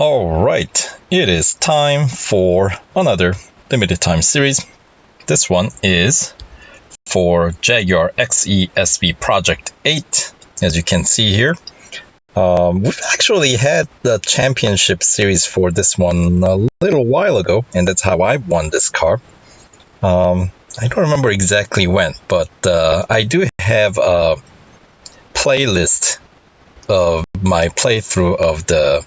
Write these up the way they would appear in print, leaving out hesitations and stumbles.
Alright, it is time for another limited time series. This one is for Jaguar XE Project 8. As you can see here, we've actually had the championship series for this one a little while ago, and that's how I won this car. I don't remember exactly when, but I do have a playlist of my playthrough of the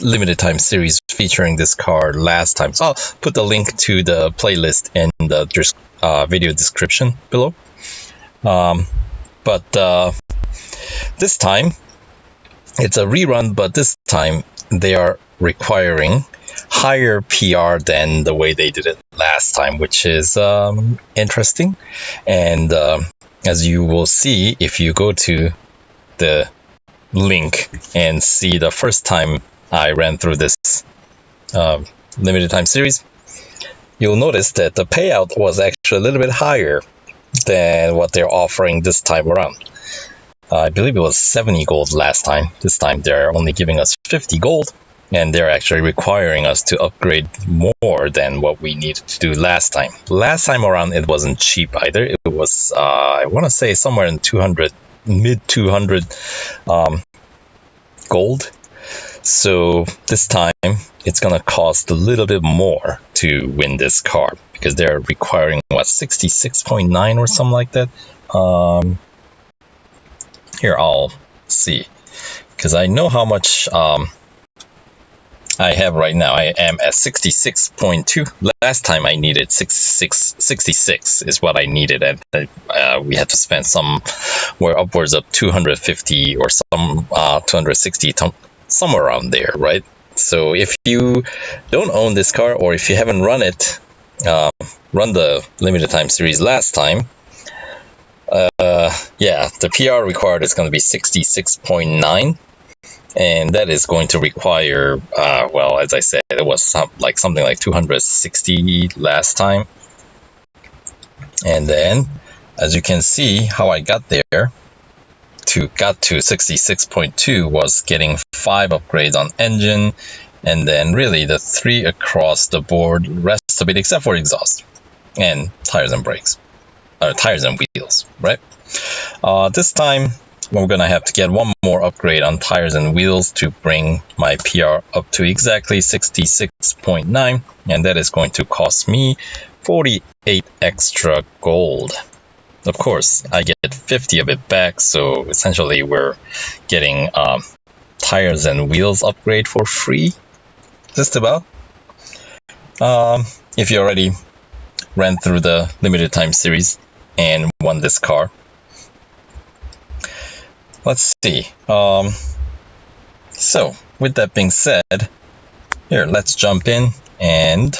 limited time series featuring this car last time. So I'll put the link to the playlist in the video description below. But this time, it's a rerun, but this time they are requiring higher PR than the way they did it last time, which is interesting. And as you will see, if you go to the link and see the first time I ran through this limited time series, you'll notice that the payout was actually a little bit higher than what they're offering this time around. I believe it was 70 gold last time. This time they're only giving us 50 gold, and they're actually requiring us to upgrade more than what we needed to do last time. Last time around it wasn't cheap either. It was, I want to say, somewhere in 200, mid 200 gold. So this time it's gonna cost a little bit more to win this car because they're requiring 66.9 or something like that. Here, I'll see, because I know how much I have right now. I am at 66.2. Last time I needed 66 is what I needed, and we had to spend somewhere upwards of 250 or some 260, somewhere around there, right? So if you don't own this car, or if you haven't run it, run the limited time series last time, the PR required is going to be 66.9, and that is going to require, as I said, it was something like 260 last time. And then, as you can see, how I got there got to 66.2 was getting 5 upgrades on engine, and then really the 3 across the board, rest of it except for exhaust and tires and brakes, or tires and wheels, right? This time we're gonna have to get one more upgrade on tires and wheels to bring my PR up to exactly 66.9, and that is going to cost me 48 extra gold. Of course, I get 50 of it back, so essentially we're getting tires and wheels upgrade for free, just about. If you already ran through the limited time series and won this car. Let's see. So, with that being said, here, let's jump in and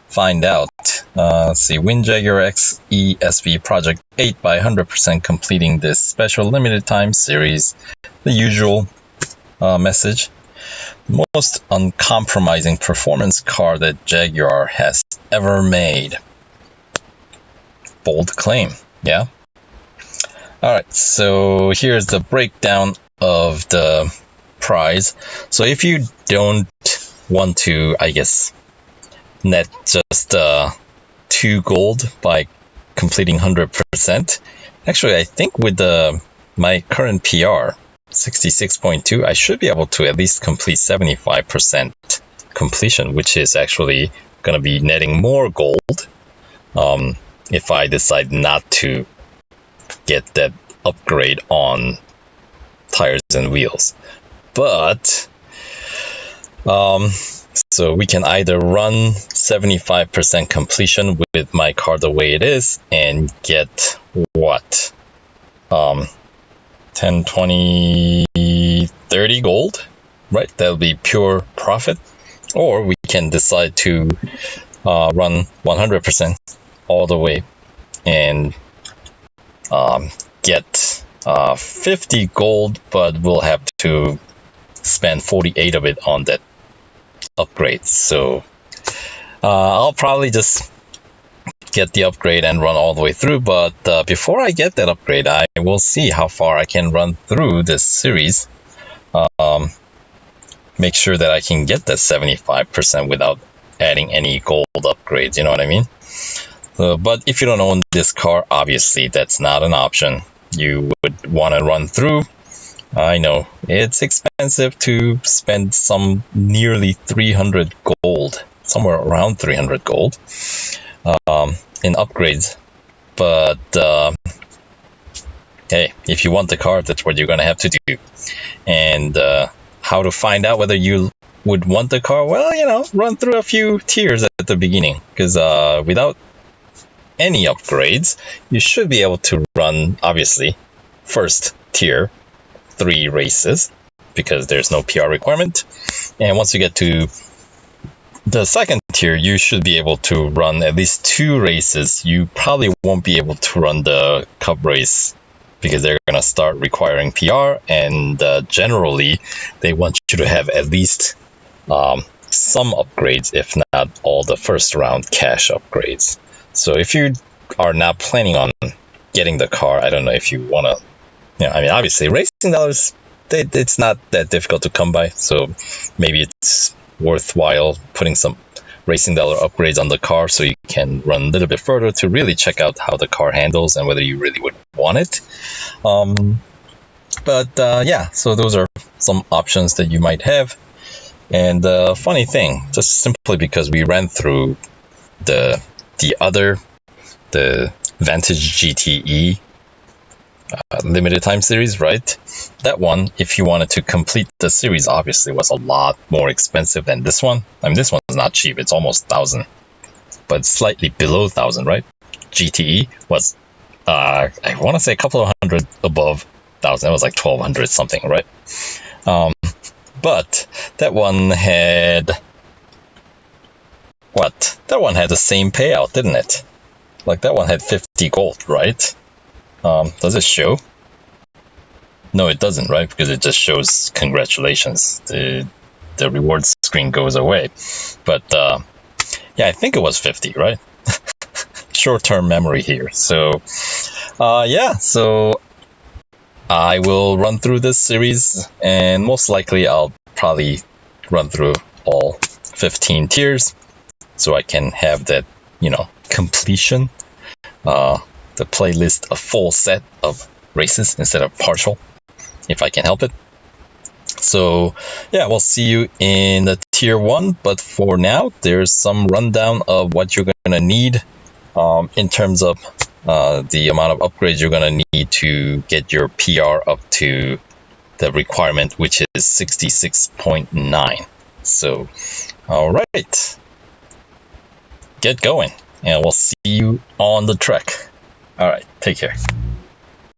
find out. Let's see, win Jaguar XE Project 8 by 100% completing this special limited time series. The usual message. Most uncompromising performance car that Jaguar has ever made. Bold claim, yeah? Alright, so here's the breakdown of the prize. So if you don't want to, I guess, net just 2 gold by completing 100%. Actually, I think with my current PR, 66.2, I should be able to at least complete 75% completion, which is actually going to be netting more gold if I decide not to get that upgrade on tires and wheels. But so we can either run 75% completion with my car the way it is and get what? 10, 20, 30 gold, right? That'll be pure profit. Or we can decide to run 100% all the way and get 50 gold, but we'll have to spend 48 of it on that upgrade. So I'll probably just get the upgrade and run all the way through, but before I get that upgrade, I will see how far I can run through this series make sure that I can get that 75% without adding any gold upgrades, you know what I mean? But if you don't own this car, obviously that's not an option. You would want to run through. I know it's expensive to spend some nearly 300 gold, somewhere around 300 gold in upgrades. But hey, if you want the car, that's what you're going to have to do. And how to find out whether you would want the car? Well, run through a few tiers at the beginning. Because without any upgrades, you should be able to run, obviously, first tier 3 races. Because there's no PR requirement. And once you get to the second tier, you should be able to run at least 2 races. You probably won't be able to run the cup race because they're going to start requiring PR, and generally they want you to have at least some upgrades, if not all the first round cash upgrades. So if you are not planning on getting the car, I don't know if you want to, obviously racing dollars, it's not that difficult to come by, so maybe it's worthwhile putting some racing dollar upgrades on the car so you can run a little bit further to really check out how the car handles and whether you really would want it. Yeah, so those are some options that you might have. And funny thing, just simply because we ran through the Vantage GTE limited time series, right? That one, if you wanted to complete the series, obviously was a lot more expensive than this one. This one's not cheap, it's almost 1,000, but slightly below 1,000, right? GTE was, I want to say a couple of hundred above 1,000. It was like 1,200 something, right? But that one had what? That one had the same payout, didn't it? Like that one had 50 gold, right? Does it show? No, it doesn't, right? Because it just shows congratulations. The rewards screen goes away. But yeah, I think it was 50, right? Short-term memory here. So yeah, so I will run through this series, and most likely I'll probably run through all 15 tiers so I can have that, completion. The playlist, a full set of races instead of partial, if I can help it. So yeah, we'll see you in the tier 1, but for now there's some rundown of what you're going to need in terms of the amount of upgrades you're going to need to get your PR up to the requirement, which is 66.9. So alright, get going and we'll see you on the track. Alright, take care.